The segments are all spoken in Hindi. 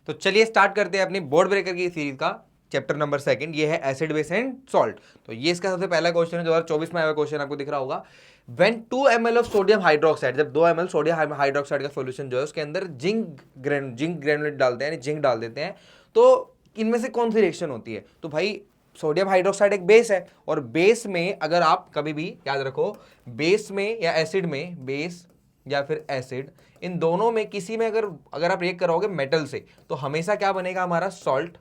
तो चलिए स्टार्ट करते हैं अपनी बोर्ड ब्रेकर की सीरीज का चैप्टर नंबर 2, ये है एसिड बेस एंड सॉल्ट। तो ये इसका सबसे पहला क्वेश्चन है, 2024 में आया क्वेश्चन, आपको दिख रहा होगा। When 2 ml of sodium hydroxide, जब 2 ml सोडियम हाइड्रोक्साइड का सॉल्यूशन जो है उसके अंदर जिंक ग्रेनुलेट डालते हैं, जिंक डाल देते हैं, तो इनमें से कौन सी रिएक्शन होती है? तो भाई सोडियम हाइड्रोक्साइड एक बेस है, और बेस में अगर आप कभी भी याद रखो, बेस में या एसिड में, बेस या फिर एसिड, इन दोनों में किसी में अगर आप रिएक्ट करोगे मेटल से, तो हमेशा क्या बनेगा हमारा? Salt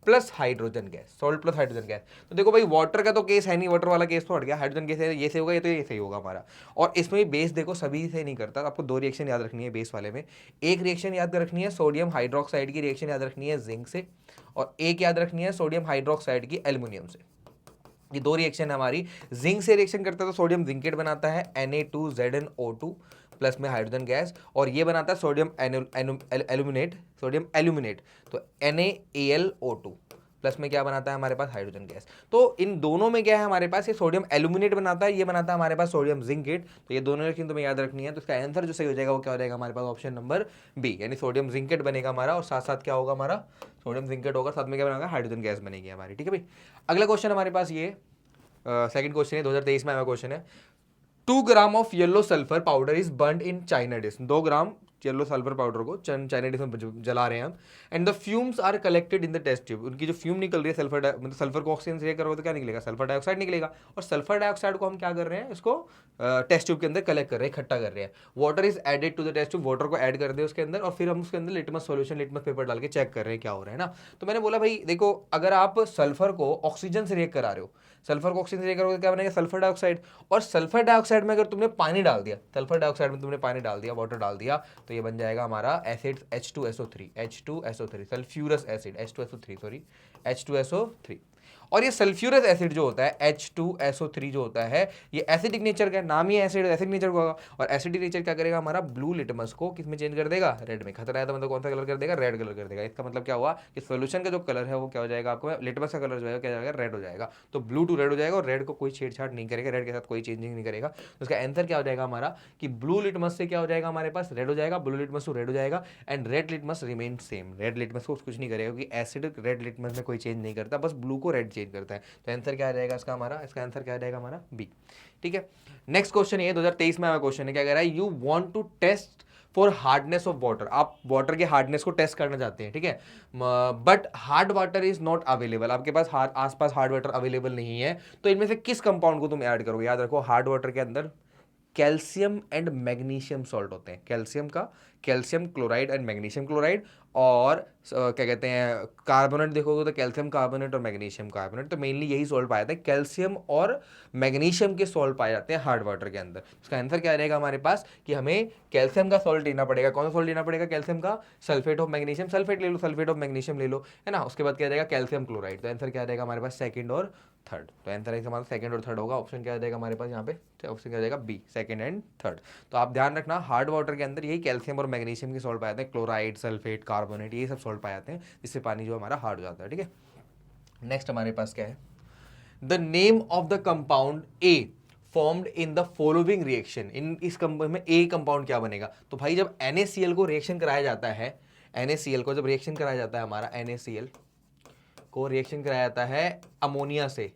plus hydrogen gas, salt plus hydrogen gas. तो देखो भाई वाटर का तो केस है नहीं, वाटर वाला केस तो हट गया, हाइड्रोजन केस है, ये से होगा, ये तो ये सही होगा हमारा। और इसमें भी बेस देखो सभी से नहीं करता, आपको 2 रिएक्शन याद रखनी है बेस वाले में। एक रिएक्शन याद रखनी है सोडियम हाइड्रोक्साइड की, रिएक्शन याद रखनी है जिंक से, और एक याद रखनी है सोडियम हाइड्रोक्साइड की एल्यूमिनियम से। ये 2 रिएक्शन है हमारी। जिंक से रिएक्शन करता है तो सोडियम जिंकेट बनाता है, Na2ZnO2 प्लस में हाइड्रोजन गैस, और ये बनाता है सोडियम एल्यूमिनेट, सोडियम एल्यूमिनेट, तो NaAlO2 प्लस में क्या बनाता है हमारे पास? Hydrogen gas. तो इन दोनों में क्या है हमारे पास? ये सोडियम एल्यूमिनेट बनाता है, ये बनाता है हमारे पास सोडियम जिंकेट। तो ये दोनों रिएक्शन तुम्हें याद रखनी है। तो इसका आंसर जो सही हो जाएगा वो क्या हो जाएगा हमारे पास? ऑप्शन नंबर बी, यानी सोडियम जिंकेट बनेगा हमारा, और साथ साथ क्या होगा हमारा? सोडियम जिंकेट होगा, साथ में क्या बनेगा? हाइड्रोजन गैस बनेगी हमारी। ठीक है भाई, अगला क्वेश्चन हमारे पास ये सेकंड क्वेश्चन है, 2023 में आया क्वेश्चन है। 2 gram of yellow sulphur powder is burned in china dish. 2 gram yellow sulphur powder को चाइना डिश में जला रहे हैं हम, and the fumes are collected in the test tube. उनकी जो फ्यूम निकल रही है सल्फर, मतलब सल्फर को ऑक्सीजन से करोगे तो क्या निकलेगा? सल्फर डाइऑक्साइड निकलेगा। और सल्फर डाइऑक्साइड को हम क्या कर रहे हैं? इसको टेस्ट ट्यूब के अंदर कलेक्ट कर रहे हैं, इकट्ठा कर रहे हैं। Water is added to the test tube, water को ऐड कर दे उसके अंदर, और फिर हम उसके अंदर लिटमस सॉल्यूशन, लिटमस पेपर डाल के चेक कर रहे हैं क्या हो रहा है ना। तो मैंने बोला भाई देखो, अगर आप सल्फर को ऑक्सीजन से रिएक्ट करा रहे हो, सल्फर को ऑक्सीजन से रिएक्ट करोगे क्या बनेगा? Sulphur dioxide. और सल्फर डाइऑक्साइड में अगर तुमने पानी डाल दिया, सल्फर डाइऑक्साइड में तुमने पानी डाल दिया, वाटर डाल दिया, तो ये बन जाएगा हमारा acid H2SO3, sulphurous acid H2SO3, sorry H2SO3। और ये सल्फ्यूरस एसिड जो होता है H2SO3 जो होता है, ये एसिडिक नेचर का, नाम ही एसिड, एसिडिक नेचर का होगा। और एसिडिक नेचर क्या करेगा हमारा? ब्लू लिटमस को किस में चेंज कर देगा? रेड में। खतरा है तो मतलब कौन सा कलर कर देगा? रेड कलर कर देगा। इसका मतलब क्या हुआ कि सोल्यूशन का जो कलर है वो क्या हो जाएगा आपको? लिटमस का कलर जो है क्या जाएगा? रेड हो जाएगा। तो ब्लू टू रेड हो जाएगा, और रेड को कोई छेड़छाड़ नहीं करेगा, रेड के साथ कोई चेंजिंग नहीं करेगा। तो उसका आंसर क्या हो जाएगा हमारा कि ब्लू लिटमस से क्या हो जाएगा हमारे पास? रेड हो जाएगा, ब्लू लिटमस टू रेड हो जाएगा, and red litmus remain same. Red litmus को कुछ नहीं करेगा, क्योंकि एसिड रेड लिटमस में कोई चेंज नहीं करता, बस ब्लू को रेड चेंज करता है। तो आंसर क्या आ जाएगा इसका हमारा? इसका आंसर क्या आ जाएगा हमारा? बी। ठीक है, नेक्स्ट क्वेश्चन ये 2023 में आया क्वेश्चन है, क्या कह रहा है? You want to test for hardness of water. आप वाटर के हार्डनेस को टेस्ट करना चाहते हैं, ठीक है, but hard water is not available. आपके पास आसपास हार्ड वाटर अवेलेबल नहीं है, तो इनमें से किस कंपाउंड को तुम ऐड करोगे? याद रखो, हार्ड वाटर के अंदर कैल्शियम एंड मैग्नीशियम सॉल्ट होते हैं। कैल्शियम का calcium chloride and magnesium chloride, और क्या कहते हैं कार्बोनेट देखोगे तो कैल्शियम कार्बोनेट और मैग्नीशियम कार्बोनेट। तो मेनली यही सॉल्ट पाए जाते हैं, कैल्शियम और मैग्नीशियम के सॉल्ट पाए जाते हैं हार्ड वाटर के अंदर। इसका आंसर क्या रहेगा हमारे पास कि हमें कैल्शियम का सॉल्ट लेना पड़ेगा। कौन सा सॉल्ट लेना पड़ेगा? कैल्शियम का सल्फेट ऑफ मैग्नीशियम, सल्फेट ले लो, सल्फेट ऑफ मैग्नीशियम ले लो, है ना। उसके बाद क्या रहेगा? Calcium chloride. तो आंसर क्या रहेगा हमारे पास? सेकंड और थर्ड। तो आंसर है हमारा सेकंड और थर्ड होगा। ऑप्शन क्या रहेगा हमारे पास यहाँ पे? ऑप्शन क्या रहेगा? B, second and third. तो आप ध्यान रखना, हार्ड वाटर के अंदर यही कैल्शियम और मैग्नीशियम के सॉल्ट पाए जाते हैं, क्लोराइड, सल्फेट, कार्बोनेट, ये सब सॉल्ट पाए जाते हैं, जिससे पानी जो हमारा हार्ड हो जाता है। ठीक है, नेक्स्ट हमारे पास क्या है? The name of the compound A formed in the following reaction. इन इस कंपाउंड में ए कंपाउंड क्या बनेगा? तो भाई जब NaCl को रिएक्शन कराया जाता है, NaCl को जब रिएक्शन कराया जाता है, हमारा NaCl को रिएक्शन कराया जाता है अमोनिया से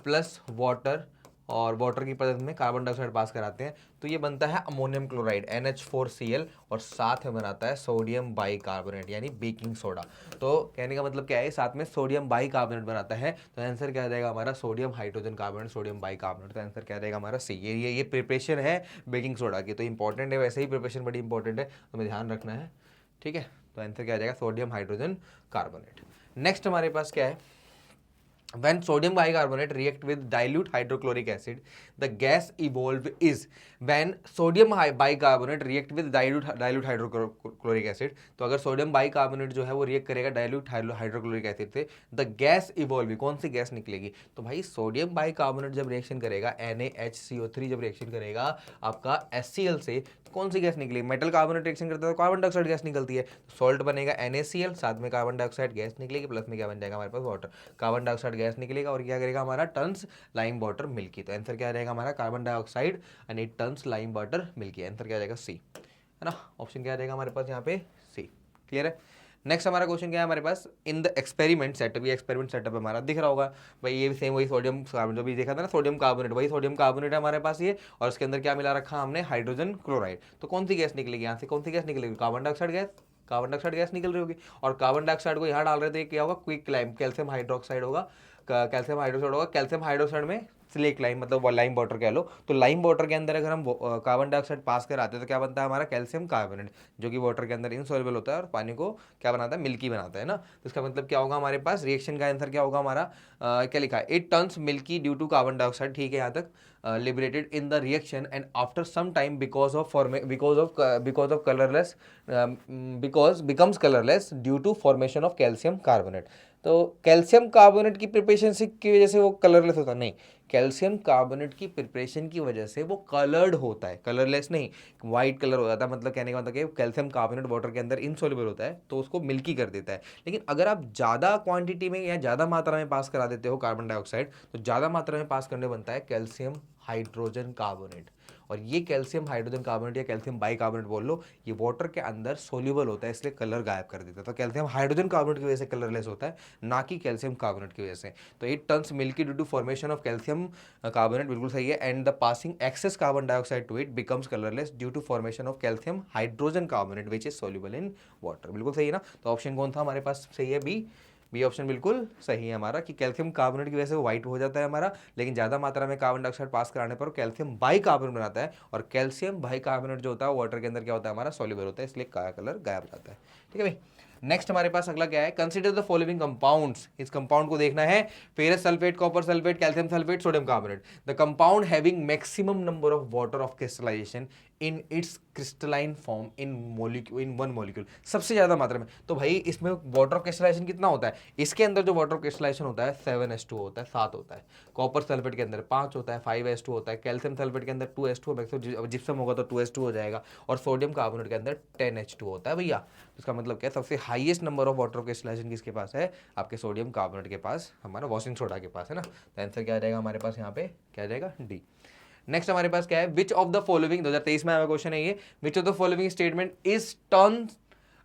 प्लस वाटर, और वाटर की प्रेजेंस में कार्बन डाइऑक्साइड पास कराते हैं, तो ये बनता है अमोनियम क्लोराइड NH4Cl, और साथ में बनाता है सोडियम बाइकार्बोनेट यानी बेकिंग सोडा। तो कहने का मतलब क्या है? साथ में सोडियम बाइकार्बोनेट बनाता है। तो आंसर क्या रहेगा हमारा? Sodium hydrogen carbonate, sodium bicarbonate. तो आंसर क्या रहेगा हमारा? सी। ये प्रिपरेशन है बेकिंग सोडा की, तो इंपॉर्टेंट है, वैसे ही प्रिपरेशन बड़ी इंपॉर्टेंट है, तो हमें ध्यान रखना है। ठीक है, तो आंसर क्या आ जाएगा? Sodium hydrogen carbonate. नेक्स्ट हमारे पास क्या है? When sodium bicarbonate react with dilute hydrochloric acid, the gas evolved is when sodium bicarbonate react with dilute hydrochloric acid। तो अगर सोडियम बाइकार्बोनेट जो है वो रिएक्ट करेगा डाइल्यूट हाइड्रोक्लोरिक एसिड से, द गैस इवॉल्व, कौन सी गैस निकलेगी? तो भाई सोडियम बाइकार्बोनेट जब रिएक्शन करेगा, NaHCO3 जब रिएक्शन करेगा आपका HCl से, तो कौन सी गैस निकलेगी? मेटल कार्बोनेट रिएक्शन करता है तो कार्बन डाइऑक्साइड गैस निकलती है, सॉल्ट बनेगा NaCl, साथ में कार्बन डाइऑक्साइड गैस निकलेगी, प्लस में क्या बन जाएगा हमारे पास? वाटर। कार्बन डाइऑक्साइड गैस निकलेगा और क्या करेगा हमारा? Turns lime water milky. तो आंसर क्या रहेगा हमारा? Carbon dioxide and it turns lime water milky. Answer क्या रहेगा? सी, है ना। ऑप्शन क्या रहेगा हमारे पास यहाँ पे? सी। क्लियर है। नेक्स्ट हमारा क्वेश्चन क्या है हमारे पास, इन द एक्सपेरिमेंट सेटअप, ये एक्सपेरिमेंट सेटअप हमारा दिख रहा होगा भाई, ये सेम वही सोडियम कार्बोनेट जो भी देखा था ना, सोडियम कार्बोनेट, वही सोडियम कार्बोनेट है हमारे पास ये, और उसके अंदर क्या मिला रखा हमने, हाइड्रोजन क्लोराइड। तो कौन सी गैस निकलेगी यहाँ से, कौन सी गैस निकलेगी, carbon dioxide gas, carbon dioxide gas निकल रही होगी। और कार्बन डाइऑक्साइड को यहाँ डाल रहे थे, क्या होगा, क्विक लाइम, कैल्शियम हाइड्रोक्साइड होगा, कैल्शियम हाइड्रोक्साइड होगा, कैल्शियम हाइड्रोक्साइड में स्लेक लाइम मतलब लाइम वाटर कह लो, तो लाइम वाटर के अंदर अगर हम कार्बन डाइऑक्साइड पास कराते हैं तो क्या बनता है हमारा, कैल्शियम कार्बोनेट, जो कि वाटर के अंदर इनसॉल्युबल होता है और पानी को क्या बनाता है, मिल्की बनाता है ना। तो इसका मतलब क्या होगा हमारे पास, रिएक्शन का आंसर क्या होगा हमारा, क्या लिखा है, it turns milky due to carbon dioxide, ठीक है यहाँ तक, liberated in the reaction and after some time because of colorless, because becomes colorless due to formation of calcium carbonate। तो कैल्शियम कार्बोनेट की प्रिपरेशन से की वजह से वो कलरलेस होता नहीं, कैल्शियम कार्बोनेट की प्रिपरेशन की वजह से वो कलर्ड होता है, कलरलेस नहीं, वाइट कलर हो जाता है। मतलब कहने का मतलब कि कैल्शियम कार्बोनेट वाटर के अंदर इनसॉल्युबल होता है तो उसको मिल्की कर देता है। लेकिन अगर आप ज़्यादा क्वांटिटी में या ज़्यादा मात्रा में पास करा देते हो कार्बन डाइऑक्साइड, तो ज़्यादा मात्रा में पास करने बनता है कैल्शियम हाइड्रोजन कार्बोनेट। और ये कैल्शियम हाइड्रोजन कार्बोनेट या कैल्शियम बाइकार्बोनेट बोल लो, ये वाटर के अंदर सोल्यूबल होता है, इसलिए कलर गायब कर देता है। तो कैल्शियम हाइड्रोजन कार्बोनेट की वजह से कलरलेस होता है, ना कि कैल्शियम कार्बोनेट की वजह से। तो it turns milky due to formation of calcium carbonate, बिल्कुल सही है। And the passing excess carbon dioxide to it becomes colourless due to formation of calcium hydrogen carbonate which is soluble in water, बिल्कुल सही है ना। तो ऑप्शन कौन था हमारे पास, सही है बी, बी ऑप्शन बिल्कुल सही है हमारा, कि कैल्शियम कार्बोनेट की वजह से व्हाइट हो जाता है हमारा, लेकिन ज़्यादा मात्रा में कार्बन डाइऑक्साइड पास कराने पर कैल्शियम बाइकार्बोनेट बनाता है, और कैल्शियम बाइकार्बोनेट जो होता है वाटर के अंदर क्या होता है हमारा, सॉल्युबल होता है, इसलिए काला कलर गायब हो जाता है। ठीक है भाई। नेक्स्ट हमारे पास अगला क्या है, कंसीडर द फॉलोइंग कंपाउंड्स, इस कंपाउंड को देखना है, ferrous sulphate, copper sulphate, calcium sulphate, sodium carbonate, the compound having maximum number of water of crystallisation in its crystalline form in one molecule, सबसे ज्यादा मात्रा में। तो भाई इसमें वाटर ऑफ क्रिस्टलाइजेशन कितना होता है, इसके अंदर जो वाटर ऑफ क्रिस्टलाइजेशन होता है 7s2 होता है, 7 होता है। कॉपर सल्फेट के अंदर 5 होता है, 5s2 होता है। कैल्शियम सल्फेट के अंदर 2s2, जिप्सम होगा तो 2s2 हो जाएगा। और सोडियम कार्बोनेट के अंदर 10h2 होता है भैया। इसका मतलब क्या है, सबसे highest number of water of crystallisation किसके पास है, आपके सोडियम कार्बोनेट के पास, हमारा वॉशिंग सोडा के पास है ना। तो आंसर क्या आ जाएगा हमारे पास यहाँ पे, क्या आ जाएगा, डी। नेक्स्ट हमारे पास क्या है, विच ऑफ द फॉलोइंग, 2023 में आया क्वेश्चन है ये, which of the following statement is turn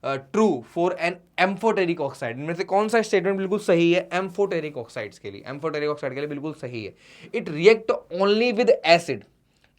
true for an amphoteric oxide, इनमें से कौन सा स्टेटमेंट बिल्कुल सही है एम्फोटेरिक ऑक्साइड्स के लिए, एम्फोटेरिक ऑक्साइड के लिए बिल्कुल सही है। It react only with acid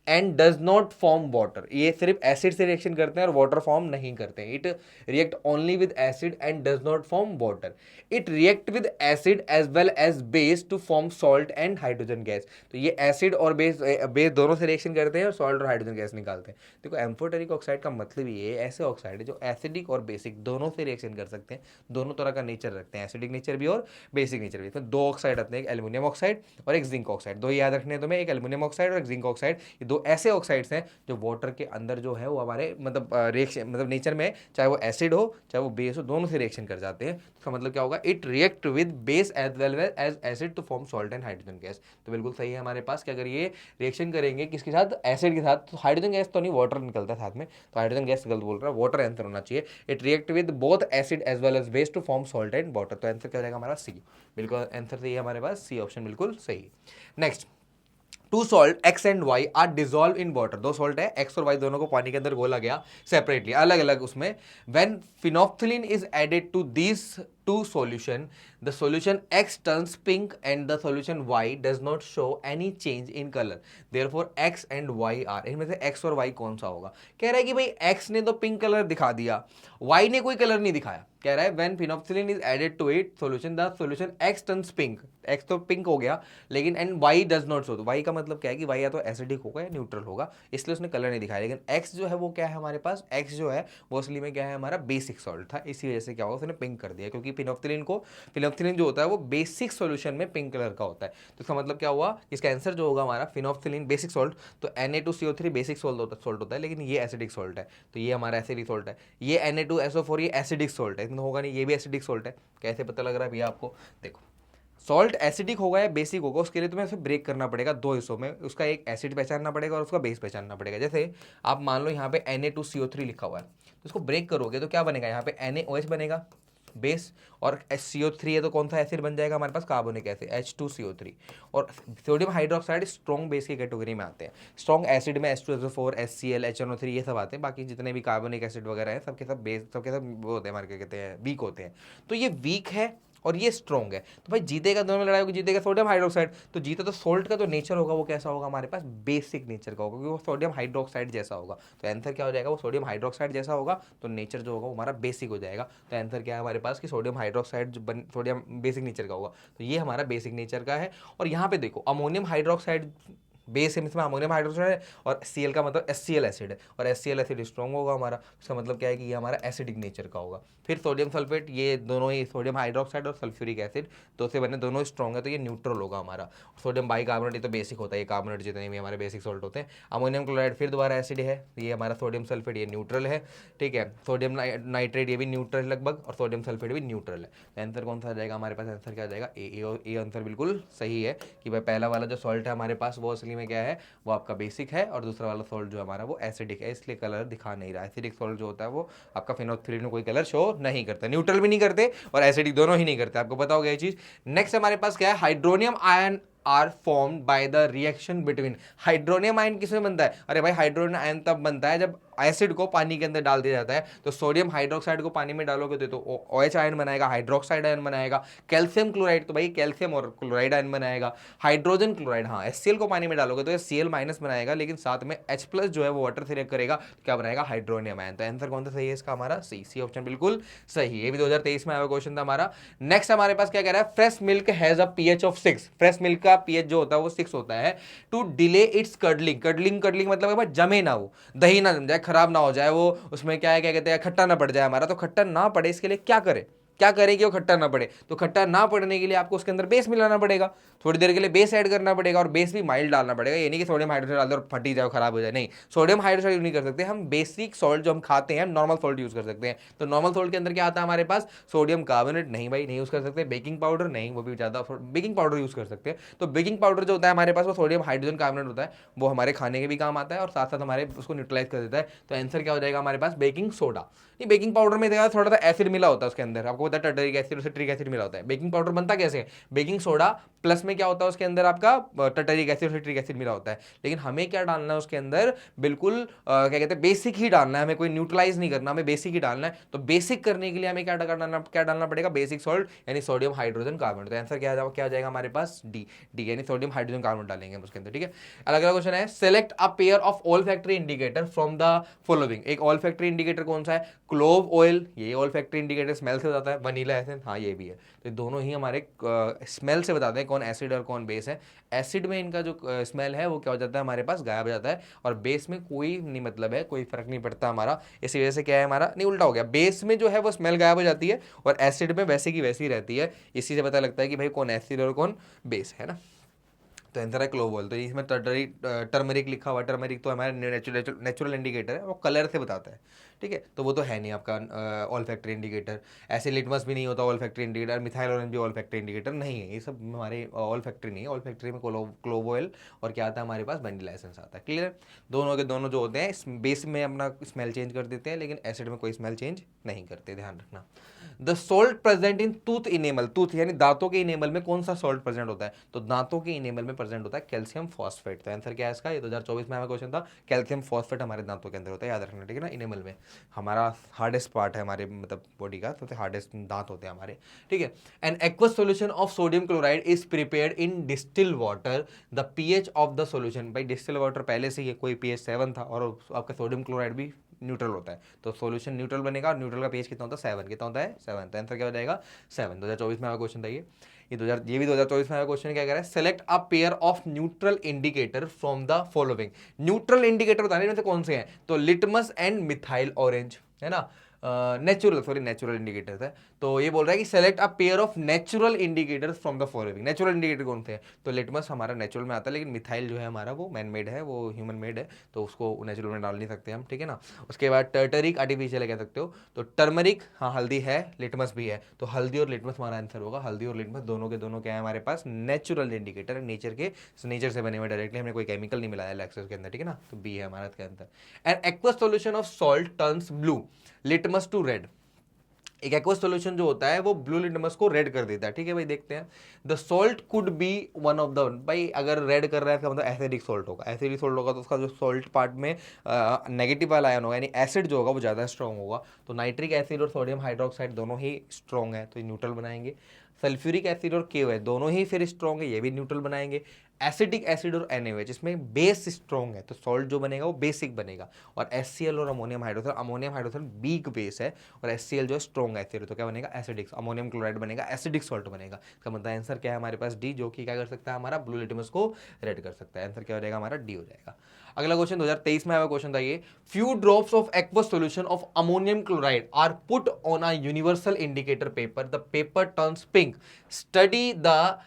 and does not form water, ये सिर्फ एसिड से रिएक्शन करते हैं और वाटर फॉर्म नहीं करते हैं। It react only with acid and does not form water. It react with acid as well as base to form salt and hydrogen gas, तो ये एसिड और बेस दोनों से रिएक्शन करते हैं और सॉल्ट और हाइड्रोजन गैस निकालते हैं। देखो एम्फोटेरिक ऑक्साइड का मतलब ये ऐसे ऑक्साइड है जो एसिडिक और बेसिक दोनों से रिएक्शन कर सकते हैं, दोनों तरह का नेचर रखते हैं, एसिडिक नेचर भी और बेसिक नेचर भी। तो दो ऑक्साइड आते हैं, एक एल्यूमिनियम ऑक्साइड और एक जिंक ऑक्साइड, दो याद रखने हैं तुम्हें, एक एल्यूमिनियम ऑक्साइड और एक जिंक ऑक्साइड। ये दो ऐसे ऑक्साइड्स हैं जो वाटर के अंदर जो है वो हमारे मतलब रिएक्शन मतलब नेचर में, चाहे वो एसिड हो चाहे वो बेस हो, दोनों से रिएक्शन कर जाते हैं। इसका मतलब क्या होगा, it react with base as well as acid to form salt and hydrogen gas. तो बिल्कुल सही है हमारे पास कि अगर ये रिएक्शन करेंगे किसके साथ, एसिड के साथ, तो हाइड्रोजन गैस तो नहीं, वाटर निकलता है साथ में, तो हाइड्रोजन गैस गलत बोल रहा है, वाटर आंसर होना चाहिए। It react with both acid as well as base to form salt and water, तो आंसर क्या हो जाएगा हमारा सी, बिल्कुल आंसर सही है हमारे पास, सी ऑप्शन बिल्कुल सही है। Next, two salt X and Y are dissolve in water, दो सॉल्ट है एक्स और वाई दोनों को पानी के अंदर घोला गया सेपरेटली, अलग अलग उसमें। When phenolphthalein is added to this two solution, the solution X turns pink and the solution Y does not show any change in colour, therefore X and Y are, इनमें से एक्स और वाई कौन सा होगा। कह रहा है कि भाई एक्स ने तो पिंक कलर दिखा दिया, वाई ने कोई कलर नहीं दिखाया। कह रहा है when phenolphthalein is added to it solution, the solution X turns pink, X तो पिंक हो गया लेकिन and Y does not show, तो वाई का मतलब क्या है कि वाई या तो एसिडिक होगा या न्यूट्रल होगा, इसलिए उसने कलर नहीं दिखाया। लेकिन एक्स जो है वो क्या है हमारे पास, एक्स जो है वो असली में क्या है हमारा बेसिक सॉल्ट था, इसी वजह से क्या होगा उसने पिंक कर दिया, क्योंकि फिनोक्सिलिन जो होता है वो बेसिक सॉल्यूशन में पिंक कलर का होता है। तो इसका मतलब क्या हुआ, इसका आंसर जो होगा हमारा फिनोक्सिलिन बेसिक सॉल्ट, तो Na2CO3 बेसिक सॉल्ट होता है, लेकिन ये एसिडिक सॉल्ट है, तो ये हमारा एसिडिक सॉल्ट है। ये Na2SO4 ये एसिडिक सॉल्ट है, इतना होगा नहीं, ये भी एसिडिक सॉल्ट है। कैसे पता लग रहा है भैया आपको, देखो सॉल्ट एसिडिक होगा या बेसिक होगा उसके लिए तुम्हें उसे ब्रेक करना पड़ेगा दो हिस्सों में, उसका एक एसिड पहचानना पड़ेगा और उसका बेस पहचानना पड़ेगा। जैसे आप मान लो यहाँ पे Na2CO3 लिखा हुआ है, तो उसको ब्रेक करोगे तो क्या बनेगा, यहाँ पे NaOH बनेगा, बेस, और CO3 है तो कौन सा एसिड बन जाएगा हमारे पास, कार्बोनिक एसिड H2CO3। और सोडियम हाइड्रोक्साइड स्ट्रॉन्ग बेस की कैटेगरी में आते हैं। स्ट्रॉन्ग एसिड में H2SO4, HCl, HNO3 ये सब आते हैं। बाकी जितने भी कार्बोनिक एसिड वगैरह हैं सबके सब बेस, सबके सब वो होते हैं हमारे, क्या कहते हैं, वीक होते हैं। तो ये वीक है और ये स्ट्रॉन्ग है, तो भाई जीतेगा, दोनों में लड़ाई होगी, जीतेगा सोडियम हाइड्रोक्साइड। तो जीते तो सोल्ट का जो नेचर होगा वो कैसा होगा हमारे पास, बेसिक नेचर का होगा, क्योंकि वो सोडियम हाइड्रोक्साइड जैसा होगा। तो आंसर क्या हो जाएगा, वो सोडियम हाइड्रोक्साइड जैसा होगा, तो नेचर जो होगा वो हमारा बेसिक हो जाएगा। तो आंसर क्या है हमारे पास कि सोडियम हाइड्रोक्साइड जो सोडियम बेसिक नेचर का होगा, तो ये हमारा बेसिक नेचर का है। और यहाँ पे देखो अमोनियम हाइड्रोक्साइड बेस है, इसमें अमोनियम हाइड्रोक्साइड है, और Cl का मतलब HCl एसिड है, और HCl एसिड स्ट्रॉन्ग होगा हमारा। उसका मतलब क्या है कि ये हमारा एसिडिक नेचर का होगा। फिर सोडियम सल्फेट, ये दोनों ही सोडियम हाइड्रोक्साइड और सल्फ्यूरिक एसिड दो से बने, दोनों स्ट्रॉन्ग है, तो ये न्यूट्रल होगा हमारा। सोडियम बाइकार्बोनेट ये तो बेसिक होता है, ये कार्बोनेट जितने भी हमारे बेसिक सॉल्ट होते हैं। अमोनियम क्लोराइड फिर दोबारा एसिड है, ये हमारा सोडियम सल्फेट ये न्यूट्रल है, ठीक है। सोडियम नाइट्रेट ये भी न्यूट्रल लगभग, और सोडियम सल्फेट भी न्यूट्रल है। आंसर कौन सा आ जाएगा हमारे पास, आंसर क्या आ जाएगा, ए आंसर बिल्कुल सही है कि भाई पहला वाला जो सॉल्ट है हमारे पास वो असली में क्या है, वो आपका बेसिक है, और दूसरा वाला सॉल्ट जो हमारा वो एसिडिक है, इसलिए कलर दिखा नहीं रहा। एसिडिक सॉल्ट जो होता है वो आपका फिनोल्फथालीन में कोई कलर शो नहीं करता, न्यूट्रल भी नहीं करते और एसिडिक दोनों ही नहीं करते, आपको पता होगा ये चीज। नेक्स्ट हमारे पास क्या है, hydronium ion are formed by the reaction between. Hydronium ion किसमें बनता है, अरे भाई हाइड्रोनियम आयन तब बनता है जब एसिड को पानी के अंदर डाल दिया जाता है। तो सोडियम हाइड्रोक्साइड को पानी में डालोगे तो OH आयन बनाएगा, हाइड्रोक्साइड आयन बनाएगा। कैल्शियम क्लोराइड तो भाई कैल्शियम और क्लोराइड आयन बनाएगा। हाइड्रोजन क्लोराइड, हाँ HCl को पानी में डालोगे तो ये Cl माइनस बनाएगा, लेकिन साथ में H प्लस जो है वो वाटर से रिएक्ट करेगा, तो क्या बनाएगा, हाइड्रोनियम आयन। तो आंसर कौन सा सही है इसका, हमारा सी ऑप्शन बिल्कुल सही है। ये भी 2023 में आया क्वेश्चन था हमारा। नेक्स्ट हमारे पास क्या कह रहा है, fresh milk has a pH of 6। Fresh milk का pH जो होता है वो 6 होता है। To delay its curdling, curdling मतलब जमे ना, वो दही ना जम जाए, खराब ना हो जाए वो, उसमें क्या है, क्या कहते हैं, खट्टा ना पड़ जाए हमारा। तो खट्टा ना पड़े इसके लिए क्या करे, क्या करें कि वो खट्टा ना पड़े, तो खट्टा ना पड़ने के लिए आपको उसके अंदर बेस मिलाना पड़ेगा, थोड़ी देर के लिए बेस ऐड करना पड़ेगा, और बेस भी माइल्ड डालना पड़ेगा। ये नहीं कि सोडियम हाइड्रोक्साइड डाल दो और फटी जाए खराब हो जाए, नहीं, सोडियम हाइड्रोक्साइड यूज नहीं कर सकते हम। बेसिक सॉल्ट जो हम खाते हैं नॉर्मल सॉल्ट यूज कर सकते हैं। तो नॉर्मल सॉल्ट के अंदर क्या आता है हमारे पास, सोडियम कार्बोनेट नहीं भाई, नहीं यूज कर सकते। बेकिंग पाउडर नहीं, वो भी ज्यादा, बेकिंग पाउडर यूज कर सकते हैं। तो बेकिंग पाउडर जो होता है हमारे पास वो सोडियम हाइड्रोजन कार्बोनेट होता है, वो हमारे खाने के भी काम आता है और साथ साथ हमारे उसको न्यूट्रलाइज कर देता है। तो आंसर क्या हो जाएगा हमारे पास, बेकिंग सोडा। ये बेकिंग पाउडर में देखा थोड़ा सा एसिड मिला होता है उसके अंदर, आपको पता है टर्टरिक एसिड, सिट्रिक एसिड मिला होता है। बेकिंग पाउडर बनता कैसे है, बेकिंग सोडा प्लस में क्या होता है उसके अंदर आपका टर्टरिक एसिड, सिट्रिक एसिड मिला होता है। लेकिन हमें क्या डालना है उसके अंदर, बिल्कुल क्या कहते हैं, बेसिक ही डालना है, हमें कोई न्यूट्रलाइज नहीं करना, हमें बेसिक ही डालना है। तो बेसिक करने के लिए हमें क्या डालना पड़ेगा, बेसिक सॉल्ट यानी सोडियम हाइड्रोजन कार्बोनेट। तो आंसर क्या आ जाएगा हमारे पास, डी यानी सोडियम हाइड्रोजन कार्बोनेट डालेंगे हम उसके अंदर, ठीक है। अलग अलग क्वेश्चन है, select a pair of all factory indicator from the following. एक ऑल फैक्ट्री इंडिकेटर कौन सा है, क्लोव ऑयल, ये ऑल फैक्ट्री इंडिकेटर स्मेल से बताता है। वनीला एसेंस, हाँ ये भी है। तो दोनों ही हमारे स्मेल से बताते हैं कौन एसिड और कौन बेस है। एसिड में इनका जो स्मेल है वो क्या हो जाता है हमारे पास, गायब हो जाता है, और बेस में कोई नहीं, मतलब है कोई फर्क नहीं पड़ता हमारा। इसी वजह से क्या है हमारा, नहीं उल्टा हो गया, बेस में जो है वो स्मेल गायब हो जाती है और एसिड में वैसे की वैसी रहती है। इसी से पता लगता है कि भाई कौन एसिड और कौन बेस है ना। तो आंसर है क्लोवल। तो इसमें टर्मरिक लिखा हुआ, टर्मरिक तो हमारा नेचुरल इंडिकेटर है, वो कलर से बताता है, ठीक है। तो वो तो है नहीं आपका ऑल फैक्ट्री इंडिकेटर। ऐसे लिटमस भी नहीं होता all factory indicator, methyl orange भी ऑल फैक्ट्री इंडिकेटर नहीं है, ये सब हमारे ऑल फैक्ट्री नहीं है। ऑल फैक्ट्री में क्लोव ऑयल और क्या आता है हमारे पास, वनीला एसेंस आता है। क्लियर, दोनों के दोनों जो होते हैं बेस में अपना स्मेल चेंज कर देते हैं, लेकिन एसिड में कोई स्मेल चेंज नहीं करते, ध्यान रखना। The salt present in tooth enamel, tooth यानी दांतों के इनेमल में कौन सा सॉल्ट प्रेजेंट होता है, तो दांतों के इनेमल में प्रेजेंट होता है कैल्शियम फॉस्फेट। तो आंसर क्या है इसका, ये 2024 में हमारा क्वेश्चन था। कैल्शियम फॉस्फेट हमारे दांतों के अंदर होता है, याद रखना, ठीक है ना। इनेमल में हमारा हार्डेस्ट पार्ट है हमारे मतलब बॉडी का, सबसे हार्डेस्ट दांत होते हैं हमारे, ठीक है। An aqueous solution of sodium chloride is prepared in distil water, the pH of the solution. भाई डिस्टिल वाटर पहले से ही कोई pH 7 था, और आपका सोडियम क्लोराइड भी न्यूट्रल होता है, तो सॉल्यूशन न्यूट्रल बनेगा, और न्यूट्रल का pH कितना होता है 7, कितना होता है 7। तो आंसर क्या हो जाएगा 7। 2024 में आया क्वेश्चन था ये भी 2024 में आया क्वेश्चन। क्या कह रहा है, select a pair of neutral indicator from the following. Neutral indicator बताने में से कौन से हैं, तो लिटमस एंड मिथाइल ऑरेंज, है ना। नेचुरल इंडिकेटर्स है। तो ये बोल रहा है कि select a pair of natural indicators from the following. Natural indicator कौन से हैं, तो लिटमस हमारा नेचुरल में आता है, लेकिन मिथाइल जो है हमारा वो मैन मेड है, वो ह्यूमन मेड है, तो उसको नेचुरल में डाल नहीं सकते हम, ठीक है ना। उसके बाद टर्टरिक आर्टिफिशियल कह सकते हो। तो टर्मरिक, हाँ हल्दी है, लिटमस भी है, तो हल्दी और लिटमस हमारा आंसर होगा। हल्दी और लिटमस दोनों के दोनों क्या है हमारे पास, नेचुरल इंडिकेटर है, नेचर से बने हुए, डायरेक्टली हमने कोई केमिकल नहीं मिलाया लेक्चर के अंदर, ठीक है ना। तो बी है हमारा इसके अंदर। And aqueous solution of salt turns blue, litmus to red. एक एक्वस सॉल्यूशन जो होता है वो ब्लू लिटमस को रेड कर देता है। ठीक है भाई, देखते हैं। The salt could be one of the, भाई अगर रेड कर रहा है इसका मतलब एसिडिक सॉल्ट होगा। एसिडिक सॉल्ट होगा तो उसका जो सॉल्ट पार्ट में नेगेटिव वाला आयन होगा, यानी एसिड जो होगा वो ज़्यादा स्ट्रॉन्ग होगा। तो नाइट्रिक एसिड और सोडियम हाइड्रोक्साइड दोनों ही स्ट्रॉन्ग है, तो ये न्यूट्रल बनाएंगे। सल्फ्यूरिक एसिड और KOH दोनों ही फिर स्ट्रॉन्ग है, ये भी न्यूट्रल बनाएंगे। एसिडिक एसिड और NaOH इसमें बेस स्ट्रॉन्ग है, तो सॉल्ट जो बनेगा वो बेसिक बनेगा। और HCl और अमोनियम हाइड्रोक्साइड वीक बेस है, और HCl जो है स्ट्रॉन्ग एसिड है, तो क्या बनेगा एसिडिक, अमोनियम क्लोराइड बनेगा, एसिडिक सॉल्ट बनेगा। इसका मतलब आंसर क्या है हमारे पास डी, जो कि क्या कर सकता है हमारा ब्लू लिटमस को रेड कर सकता है। आंसर क्या हो जाएगा हमारा डी हो जाएगा। अगला क्वेश्चन 2023 में आया क्वेश्चन था ये, few drops of aqueous solution of ammonium chloride are put on a universal indicator paper, the paper turns pink, study the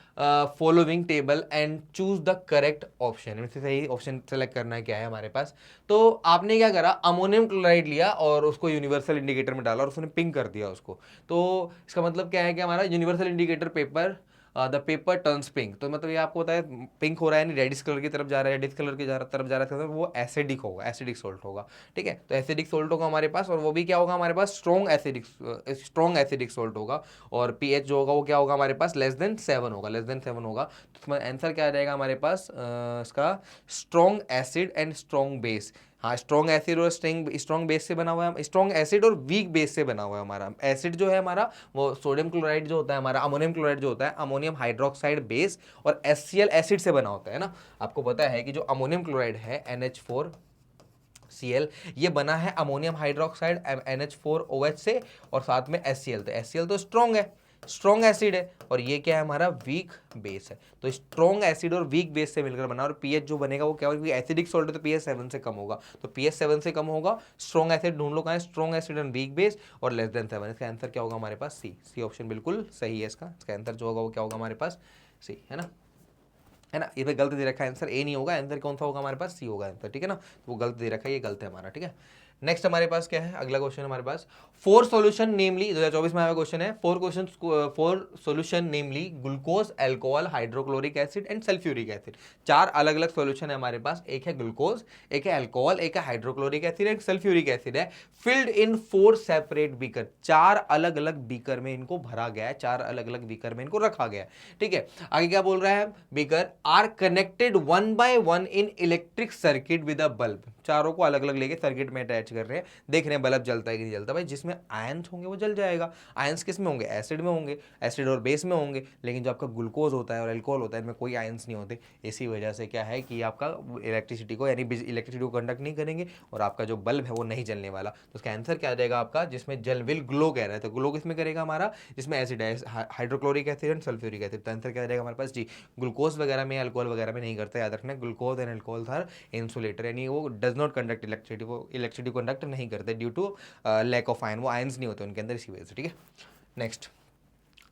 following table and choose the correct option. इनमें से सही ऑप्शन सेलेक्ट करना है, क्या है हमारे पास। तो आपने क्या करा, अमोनियम क्लोराइड लिया और उसको यूनिवर्सल इंडिकेटर में डाला और उसने पिंक कर दिया उसको। तो इसका मतलब क्या है कि हमारा universal indicator paper, the paper turns pink, तो मतलब ये आपको पता है पिंक हो रहा है, यानी रेडिश कलर की तरफ जा रहा है, रेडिश कलर की तरफ जा रहा है, तो वो एसिडिक होगा, एसिडिक सोल्ट होगा। ठीक है, तो एसिडिक सोल्ट होगा हमारे पास, और वो भी क्या होगा हमारे पास, स्ट्रॉन्ग एसिडिक सोल्ट होगा। और pH जो होगा वो क्या होगा हमारे पास, लेस देन 7 होगा, लेस देन 7 होगा। तो इसमें आंसर क्या आ जाएगा हमारे पास, इसका strong acid and strong base. हाँ, स्ट्रॉन्ग एसिड और स्ट्रॉन्ग बेस से बना हुआ है, स्ट्रॉन्ग एसिड और वीक बेस से बना हुआ है हमारा। एसिड जो है हमारा वो सोडियम क्लोराइड जो होता है हमारा, अमोनियम क्लोराइड जो होता है, अमोनियम हाइड्रोक्साइड बेस, और HCl एसिड से बना होता है ना। आपको पता है कि जो अमोनियम क्लोराइड है NH4Cl, ये बना है अमोनियम हाइड्रोक्साइड NH4OH से, और साथ में HCl, तो HCl तो स्ट्रॉन्ग है, स्ट्रॉन्ग एसिड है, और ये क्या है हमारा वीक बेस है। तो स्ट्रॉन्ग एसिड और वीक बेस से मिलकर बना, और pH जो बनेगा वो क्या होगा, क्योंकि एसिडिक सॉल्ट है तो pH 7 से कम होगा, तो pH 7 से कम होगा। स्ट्रॉन्ग एसिड ढूंढ लो कहाँ है, strong acid and weak base, और लेस देन 7। इसका आंसर क्या होगा हमारे पास, सी ऑप्शन बिल्कुल सही है इसका आंसर जो होगा वो क्या होगा हमारे पास, सी है ना, है ना। ये गलत दे रखा है, आंसर ए नहीं होगा, आंसर कौन सा होगा हमारे पास, सी होगा आंसर। ठीक है ना, तो वो गलत दे रखा है, ये गलत है हमारा। ठीक है, नेक्स्ट हमारे पास क्या है, अगला क्वेश्चन हमारे पास, फोर सॉल्यूशन नेमली, 2024 में आया क्वेश्चन है, four solution namely glucose, alcohol, hydrochloric acid and sulphuric acid. चार अलग अलग सॉल्यूशन है हमारे पास, एक है ग्लूकोज, एक है अल्कोहल, एक है हाइड्रोक्लोरिक एसिड, एक सल्फ्यूरिक एसिड है। फिल्ड इन 4 सेपरेट बीकर, चार अलग अलग बीकर में इनको भरा गया है, चार अलग अलग बीकर में इनको रखा गया है। ठीक है, आगे क्या बोल रहा है, beaker are connected 1 by 1 in electric circuit with a bulb. चारों को अलग अलग लेके सर्किट में अटैच कर रहे हैं, देख रहे हैं बल्ब जलता है कि नहीं जलता। भाई जिसमें आयंस होंगे वो जल जाएगा। आयंस किस में होंगे, एसिड में होंगे, एसिड और बेस में होंगे। लेकिन जो आपका ग्लूकोज होता है और अल्कोहल होता है, इनमें कोई आयंस नहीं होते। इसी वजह से क्या है कि आपका इलेक्ट्रिसिटी को, यानी इलेक्ट्रिसिटी को कंडक्ट नहीं करेंगे, और आपका जो बल्ब है वो नहीं जलने वाला। तो उसका आंसर क्या आ जाएगा आपका, जिसमें जल विल ग्लो कह रहा है, तो ग्लो किसमें करेगा हमारा, जिसमें एसिड है, hydrochloric acid and sulphuric acid. तो आंसर क्या आ जाएगा हमारे पास, जी ग्लूकोज वगैरह में, अल्कोहल वगैरह में नहीं करता, याद रखना। Glucose and alcohol are insulator, यानी वो डज नॉट कंडक्ट इलेक्ट्रिसिटी, वो इलेक्ट्रिसिटी कंडक्ट नहीं करते due to lack of ion, वो आयंस नहीं होते उनके अंदर, इसी वजह से। ठीक है, next,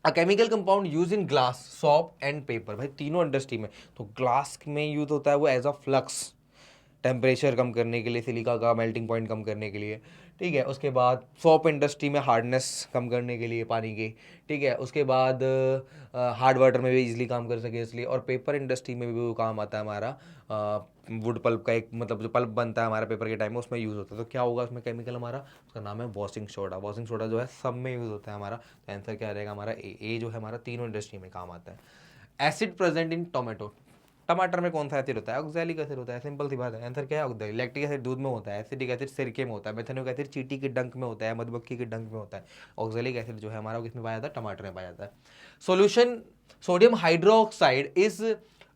a chemical compound use in glass, soap and paper. भाई तीनों इंडस्ट्री में, तो ग्लास में यूज होता है वो एज अ फ्लक्स, टेम्परेचर कम करने के लिए, सिलिका का मेल्टिंग पॉइंट कम करने के लिए। ठीक है, उसके बाद सॉप इंडस्ट्री में हार्डनेस कम करने के लिए पानी की। ठीक है, उसके बाद हार्ड वाटर में भी इजीली काम कर सके इसलिए। और पेपर इंडस्ट्री में भी वो काम आता है हमारा, वुड पल्प का, एक मतलब जो पल्प बनता है हमारा पेपर के टाइम में, उसमें यूज़ होता है। तो क्या होगा उसमें केमिकल हमारा, उसका नाम है वॉशिंग सोडा। वॉशिंग सोडा जो है सब में यूज़ होता है हमारा। तो आंसर क्या रहेगा हमारा, ए जो है हमारा तीनों इंडस्ट्री में काम आता है। एसिड प्रेजेंट इन टोमेटो, टमाटर में कौन सा एसिड होता है, ऑक्सैलिक एसिड होता है, सिंपल सी बात है। आंसर क्या है, ऑक्सैलिक। लैक्टिक एसिड दूध में होता है, एसिडिक एसिड सिरके में होता है, मेथेनिक एसिड चींटी के डंक में होता है, मधुमक्खी के डंक में होता है। ऑक्सैलिक एसिड जो है हमारा किसमें पाया जाता है, टमाटर में पाया जाता है। Solution sodium hydroxide is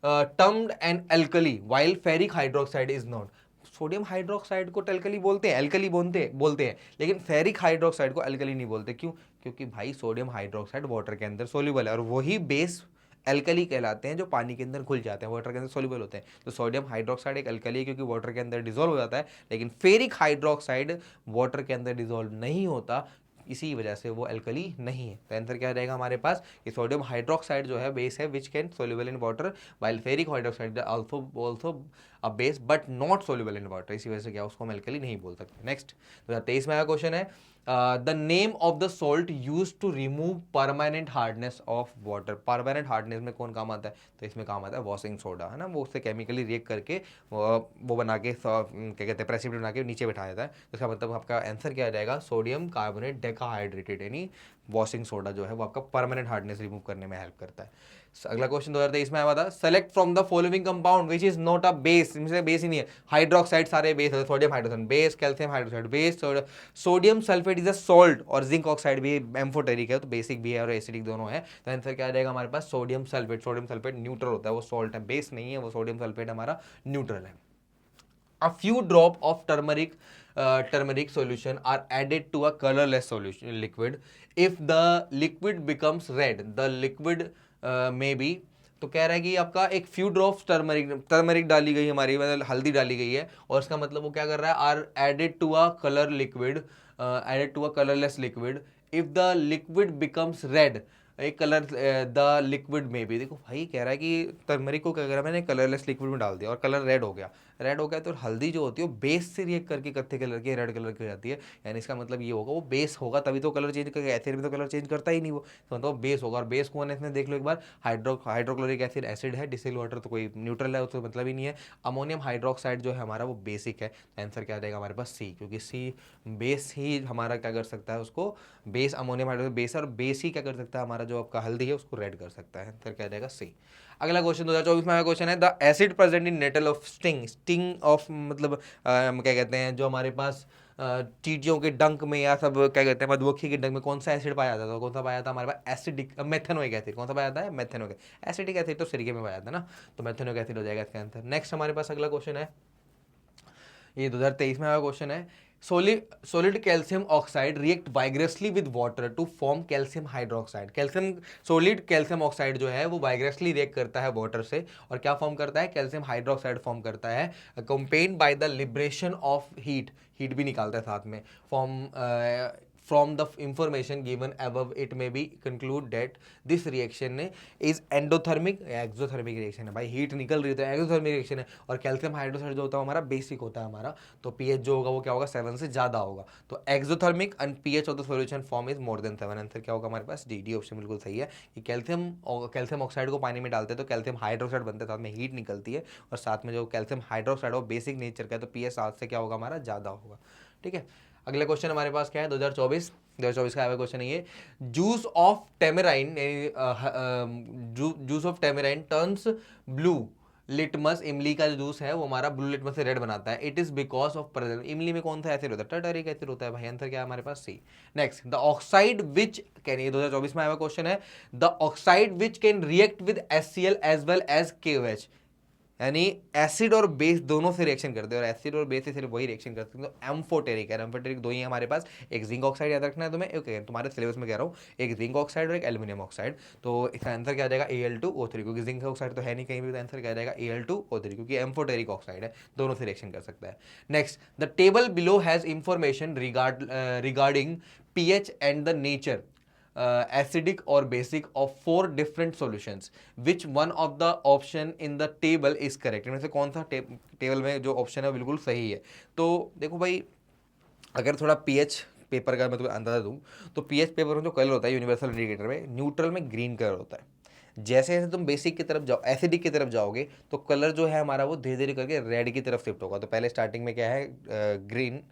termed an alkali while ferric hydroxide is not. Sodium hydroxide को एल्कली बोलते हैं, एल्कली बोलते हैं, लेकिन फेरिक हाइड्रोक्साइड को एल्कली नहीं बोलते। क्यों, क्योंकि भाई सोडियम हाइड्रोक्साइड वाटर के अंदर सोल्यूबल है, और वही बेस एल्कली कहलाते हैं जो पानी के अंदर घुल जाते हैं, वाटर के अंदर सोल्यूबल होते हैं। तो सोडियम हाइड्रोक्साइड एक एल्कली है क्योंकि वाटर के अंदर डिजोल्व हो जाता है, लेकिन फेरिक हाइड्रोक्साइड वाटर के अंदर डिजोल्व नहीं होता, इसी वजह से वो एल्कली नहीं है। तो आंसर क्या रहेगा हमारे पास, कि सोडियम हाइड्रोक्साइड जो है बेस है which can soluble in water, while ferric hydroxide also a base but not soluble in water, इसी वजह से क्या उसको हम एल्कली नहीं बोल सकते। नेक्स्ट 2023 में आया क्वेश्चन है, the name of the salt use to remove permanent hardness of water. Permanent hardness में कौन काम आता है? तो इसमें काम आता है वॉशिंग सोडा, है ना। वो उससे केमिकली रिएक्ट करके वो बना के क्या कहते हैं प्रेसिपिटेट बना के नीचे बैठा देता है। तो इसका मतलब आपका आंसर क्या आ जाएगा? सोडियम कार्बोनेट डेकाहाइड्रेटेड, यानी वॉशिंग सोडा जो है वो आपका परमानेंट हार्डनेस रिमूव करने में हेल्प करता है। अगला क्वेश्चन 2023 में आया था, select from the following compound which is not a base. इनमें बेस ही नहीं है, हाइड्रोक्साइड सारे बेस है, sodium hydrogen base, calcium hydroxide base, sodium sulphate is a salt, और जिंक ऑक्साइड भी एम्फोटेरिक है, तो बेसिक भी है और एसिडिक दोनों है। तो आंसर क्या आ जाएगा हमारे पास? Sodium sulphate. Sodium sulphate neutral होता है, वो सॉल्ट है, बेस नहीं है, वो सोडियम सल्फेट हमारा न्यूट्रल है। A few drop of turmeric solution are added to a colorless solution liquid. If the liquid becomes red, the liquid may be, तो कह रहा है कि आपका एक फ्यू ड्रॉप्स टर्मरिक डाली गई हमारी, मतलब हल्दी डाली गई है, और इसका मतलब वो क्या कर रहा है? Are added to a colour liquid, added to a colourless liquid. If the liquid becomes red, एक कलर द लिक्विड में भी, देखो भाई कह रहा है कि टर्मरिक को क्या करा मैंने? कलरलेस लिक्विड में डाल दिया और कलर रेड हो गया। रेड हो गया तो हल्दी जो होती है वो बेस से रिएक्ट करके कत्थे कलर की रेड कलर की हो जाती है। यानी इसका मतलब ये होगा वो बेस होगा तभी तो कलर चेंज करेगा, एसिड में तो कलर चेंज करता ही नहीं वो, तो मतलब बेस होगा। और बेस कौन है इसमें देख लो एक बार, हाइड्रोक्लोरिक एसिड एसिड है, डिस्टिल वाटर तो कोई न्यूट्रल है, उसका मतलब ही नहीं है। अमोनियम हाइड्रोक्साइड जो है हमारा वो बेसिक है। आंसर क्या देगा हमारे पास? सी, क्योंकि सी बेस ही हमारा क्या कर सकता है उसको, बेस अमोनियम हाइड्रोक्साइड बेस, और बेस ही क्या कर सकता है हमारा जो आपका हल्दी है उसको रेड कर सकता है। आंसर क्या जाएगा? सी। अगला क्वेश्चन 2024 में आया क्वेश्चन है, the acid present in nettle of sting. Sting of मतलब क्या कहते हैं जो हमारे पास चींटियों के डंक में या सब क्या कहते हैं मधुमक्खी के डंक में कौन सा एसिड पाया जाता है? कौन सा पाया था हमारे पास? Acidic methanoic acid. कौन सा पाया जाता है? मेथेनोइक। एसिडिक एसिड तो सिरके में पाया जाता है ना, तो मेथेनोइक एसिड हो जाएगा इसका आंसर। नेक्स्ट हमारे पास अगला क्वेश्चन है, ये 2023 में आया क्वेश्चन है, solid calcium oxide react vigorously with water to form calcium hydroxide। Calcium solid calcium oxide जो है वो वाइग्रेसली रिएक्ट करता है वाटर से, और क्या फॉर्म करता है? कैल्शियम हाइड्रोक्साइड फॉर्म करता है, accompanied by the liberation of heat. Heat भी निकालता है साथ में। From from the information given above it may be conclude that this reaction is endothermic या exothermic reaction है। भाई हीट निकल रही है तो एक्सोथर्मिक रिएक्शन है, और कैल्शियम हाइड्रोक्साइड जो होता है हमारा बेसिक होता है हमारा, तो पीएच जो होगा वो क्या होगा? 7 से ज्यादा होगा। तो exothermic and pH of the solution form is more than 7। Answer क्या होगा हमारे पास? डी ऑप्शन बिल्कुल सही है कि कैल्शियम ऑक्साइड को पानी में डालते हैं तो कैल्शियम हाइड्रोक्साइड बनता है, साथ में हीट निकलती है, और साथ में जो कैल्शियम हाइड्रोक्साइड है वो बेसिक नेचर का है, तो पीएच 7 से क्या होगा हमारा? ज्यादा होगा। ठीक है, अगला क्वेश्चन हमारे पास क्या है? 2024 का आया क्वेश्चन है ये, juice of tamarind, juice of tamarind turns blue litmus. इमली का जो जूस है वो हमारा ब्लू लिटमस से रेड बनाता है। It is because of present, इमली में कौन सा एसिड होता है? टर्टरिक एसिड होता है भाई। आंसर क्या है हमारे पास? C. Next, the oxide which can, ये 2024 में आया क्वेश्चन है, the oxide which can react with HCl as well as KOH, यानी एसिड और बेस दोनों से रिएक्शन करते हैं, और एसिड और बेस से सिर्फ वही रिएक्शन करते हैं, तो एम्फोटेरिक है। एम्फोटेरिक दो ही है हमारे पास, एक जिंक ऑक्साइड याद रखना है तुम्हें, तुम्हारे सिलेबस में कह रहा हूँ, एक जिंक ऑक्साइड और एक एल्यूमिनियम ऑक्साइड। तो इसका आंसर क्या आ जाएगा? Al2O3, क्योंकि जिंक ऑक्साइड तो है नहीं कहीं भी, तो आंसर क्या आ जाएगा? Al2O3, क्योंकि एम्फोटेरिक ऑक्साइड है, दोनों से रिएक्शन कर सकता है। Next, the table below has information regarding pH and the nature acidic or basic of 4 different solutions, which one of the option in the table is correct। इनमें से कौन सा टेबल में जो ऑप्शन है बिल्कुल सही है? तो देखो भाई, अगर थोड़ा पीएच पेपर का मैं तुम्हें अंदाजा दूं, तो पीएच पेपर में जो कलर होता है यूनिवर्सल इंडिकेटर में, न्यूट्रल में ग्रीन कलर होता है। जैसे जैसे तुम बेसिक की तरफ जाओ, एसिडिक की तरफ जाओगे, तो कलर जो है हमारा वो धीरे धीरे करके रेड की तरफ शिफ्ट होगा। तो पहले स्टार्टिंग में क्या है? ग्रीन,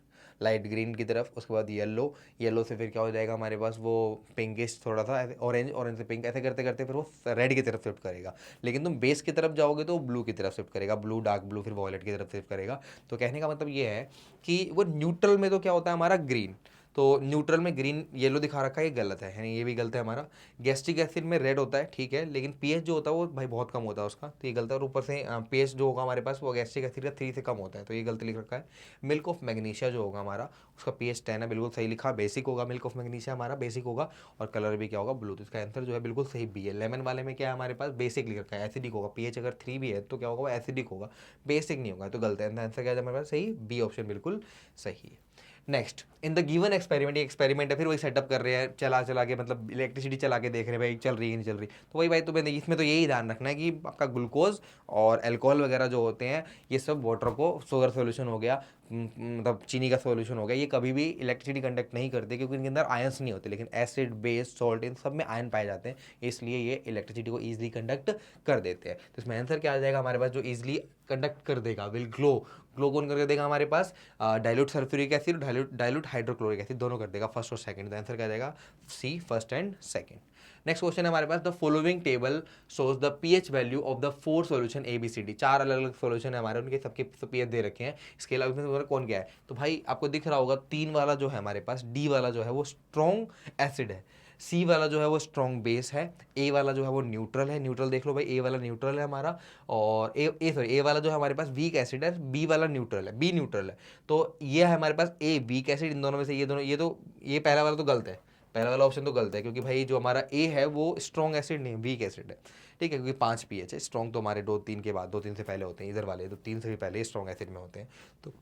लाइट ग्रीन की तरफ, उसके बाद येलो, येलो से फिर क्या हो जाएगा हमारे पास? वो पिंकिश थोड़ा सा, ऑरेंज, ऑरेंज से पिंक, ऐसे करते करते फिर वो रेड की तरफ शिफ्ट करेगा। लेकिन तुम बेस की तरफ जाओगे तो ब्लू की तरफ शिफ्ट करेगा, ब्लू, डार्क ब्लू, फिर वॉयलेट की तरफ शिफ्ट करेगा। तो कहने का मतलब ये है कि वो न्यूट्रल में तो क्या होता है हमारा? ग्रीन। तो न्यूट्रल में ग्रीन येलो दिखा रखा है, ये गलत है, यानी ये भी गलत है हमारा। गैस्ट्रिक एसिड में रेड होता है, ठीक है, लेकिन पीएच जो होता है वो भाई बहुत कम होता है उसका, तो ये गलत है। और ऊपर से पीएच जो होगा हमारे पास वो गैस्ट्रिक एसिड का 3 से कम होता है, तो ये गलत लिख रखा है। मिल्क ऑफ मैग्नीशिया जो होगा हमारा, उसका पीएच 10 है, बिल्कुल सही लिखा। बेसिक होगा, मिल्क ऑफ मैग्नीशिया हमारा बेसिक होगा, और कलर भी क्या होगा? ब्लू। तो इसका आंसर जो है बिल्कुल सही बी है। लेमन वाले में क्या है हमारे पास? बेसिक लिख रखा है, एसिडिक होगा। पीएच अगर 3 भी है तो क्या होगा? वो एसिडिक होगा, बेसिक नहीं होगा, तो गलत है। आंसर क्या है हमारे पास? सही, बी ऑप्शन बिल्कुल सही है। Next, in the given experiment, ये एक्सपेरिमेंट है, फिर वही सेटअप कर रहे हैं, चला चला के, मतलब इलेक्ट्रिसिटी चला के देख रहे हैं भाई चल रही है नहीं चल रही। तो वही भाई तुम्हें इसमें तो यही ध्यान रखना है कि आपका ग्लूकोज और एल्कोहल वगैरह जो होते हैं, ये सब वाटर को, शुगर सोल्यूशन हो गया, मतलब चीनी का सॉल्यूशन हो गया, ये कभी भी इलेक्ट्रिसिटी कंडक्ट नहीं करते क्योंकि इनके अंदर आयंस नहीं होते, लेकिन एसिड, बेस, सॉल्ट इन सब में आयन पाए जाते हैं, इसलिए ये इलेक्ट्रिसिटी को ईजिली कंडक्ट कर देते हैं। तो इसमें आंसर क्या आ जाएगा हमारे पास, जो ईजिली कंडक्ट कर देगा, विल ग्लो। ग्लो कौन कर देगा हमारे पास, dilute sulphuric acid, dilute hydrochloric acid, दोनों कर देगा, फर्स्ट और सेकंड। तो आंसर क्या आ जाएगा C, first and second. Next question है हमारे पास, the following table shows the pH value of the 4 solution ABCD। 4 अलग अलग सॉल्यूशन है हमारे, उनके सबके पीएच दे रखे हैं। इसके अलावा इसमें कौन क्या है, तो भाई आपको दिख रहा होगा 3 वाला जो है हमारे पास, डी वाला जो है वो स्ट्रॉन्ग एसिड है, सी वाला जो है वो स्ट्रॉन्ग बेस है, ए वाला जो है वो न्यूट्रल है। न्यूट्रल देख लो भाई, ए वाला न्यूट्रल है हमारा, और ए वाला जो है हमारे पास वीक एसिड है, बी वाला न्यूट्रल है, बी न्यूट्रल है। तो ये है हमारे पास ए वीक एसिड, इन दोनों में से ये दोनों, ये पहला वाला तो गलत है, पहला वाला ऑप्शन तो गलत है, क्योंकि भाई जो हमारा ए है वो स्ट्रॉन्ग एसिड नहीं, वीक एसिड है, ठीक है, क्योंकि 5 पीएच है। स्ट्रॉन्ग तो हमारे 2-3 के बाद, 2-3 से पहले होते हैं, इधर वाले तो 3 से भी पहले स्ट्रॉन्ग एसिड में होते हैं। तो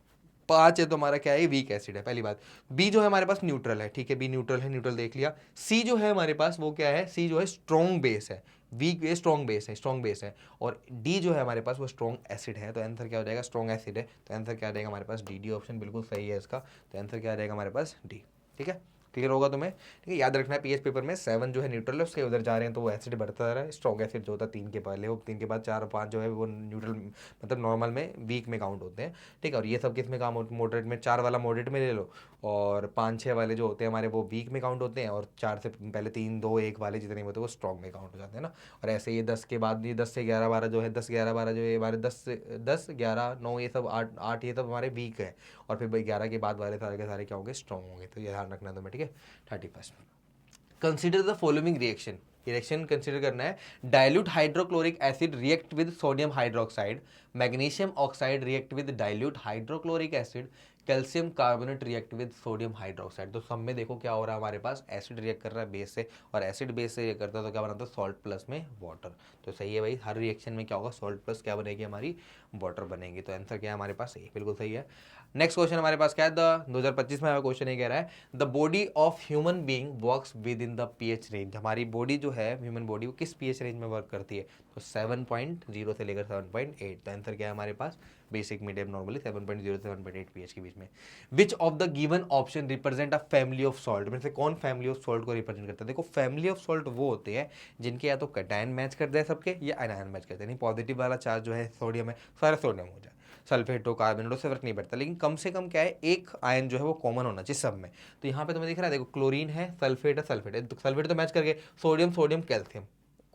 5 है तो हमारा क्या है, वीक एसिड है, पहली बात। बी जो है हमारे पास न्यूट्रल है, ठीक है, बी न्यूट्रल है, न्यूट्रल देख लिया। सी जो है हमारे पास वो क्या है, सी जो है स्ट्रॉन्ग बेस है, वीक बेस स्ट्रॉन्ग बेस है, स्ट्रॉन्ग बेस है। और डी जो है हमारे पास वो स्ट्रॉन्ग एसिड है। तो आंसर क्या हो जाएगा, स्ट्रॉन्ग एसिड है, तो आंसर क्या आ जाएगा हमारे पास, डी ऑप्शन बिल्कुल सही है इसका। तो आंसर क्या आ जाएगा हमारे पास, डी। ठीक है, क्लियर होगा तुम्हें, ठीक है। याद रखना है पीएच पेपर में 7 जो है न्यूट्रल है, उसके उधर जा रहे हैं तो वो एसिड बढ़ता जा रहा है। स्ट्रॉन्ग एसिड जो होता है 3 के पहले, वो 3 के बाद 4 और 5 जो है वो न्यूट्रल, मतलब नॉर्मल में, वीक में काउंट होते हैं, ठीक है। और ये सब किस में काम, मॉडरेट में, 4 वाला मॉडरेट में ले लो, और 5-6 वाले जो होते हैं हमारे वो वीक में काउंट होते हैं, और 4 से पहले 3-2-1 वाले जितने होते हैं वो स्ट्रॉन्ग में काउंट हो जाते हैं ना। और ऐसे ये 10 के बाद, ये 10 से 11-12 जो है, 10-11-12 जो है हमारे 10-11-9 ये सब 8 ये सब हमारे वीक है, और फिर भाई 11 के बाद वाले सारे के सारे क्या होंगे, स्ट्रॉन्ग होंगे। तो ये ध्यान रखना तुम्हें, ठीक है। 31 consider the following reaction, reaction consider करना है। Dilute hydrochloric acid react with sodium hydroxide, magnesium oxide react with dilute hydrochloric acid, calcium carbonate react with sodium hydroxide. तो सब में देखो क्या हो रहा है हमारे पास, एसिड रिएक्ट कर रहा है बेस से, और एसिड बेस से रिएक्ट करता है तो क्या बनाता है, सॉल्ट प्लस में वाटर। तो सही है भाई, हर रिएक्शन में क्या होगा, सॉल्ट प्लस क्या बनेगी हमारी, वाटर बनेगी। तो आंसर क्या है हमारे पास, सही, बिल्कुल सही है। नेक्स्ट क्वेश्चन हमारे पास क्या है, 2025 में क्वेश्चन ये कह रहा है, the body of human being works with in the pH range. हमारी बॉडी जो है, ह्यूमन बॉडी, वो किस पीएच रेंज में वर्क करती है, तो 7.0 से लेकर 7.8। तो आंसर क्या है हमारे पास, बेसिक, मीडियम, नॉर्मली 7.0 से 7.8 पीएच के बीच में। विच of the given option represent a family of salt, में से कौन फैमिली ऑफ सॉल्ट को रिप्रेजेंट करता है। देखो फैमिली ऑफ सॉल्ट वो होते हैं जिनके या तो कैटायन मैच करते हैं सबके, या आयन मैच करते हैं। नहीं, पॉजिटिव वाला चार्ज जो है सोडियम है, सारा सोडियम हो जाए, सल्फेट हो, कार्बोनेट हो, से फर्क नहीं पड़ता, लेकिन कम से कम क्या है, एक आयन जो है वो कॉमन होना चाहिए सब में। तो यहाँ पे तुम्हें दिख रहा है, देखो क्लोरीन है, सल्फेट है, सल्फेट है, सल्फेट तो मैच करके, सोडियम, सोडियम, कैल्शियम,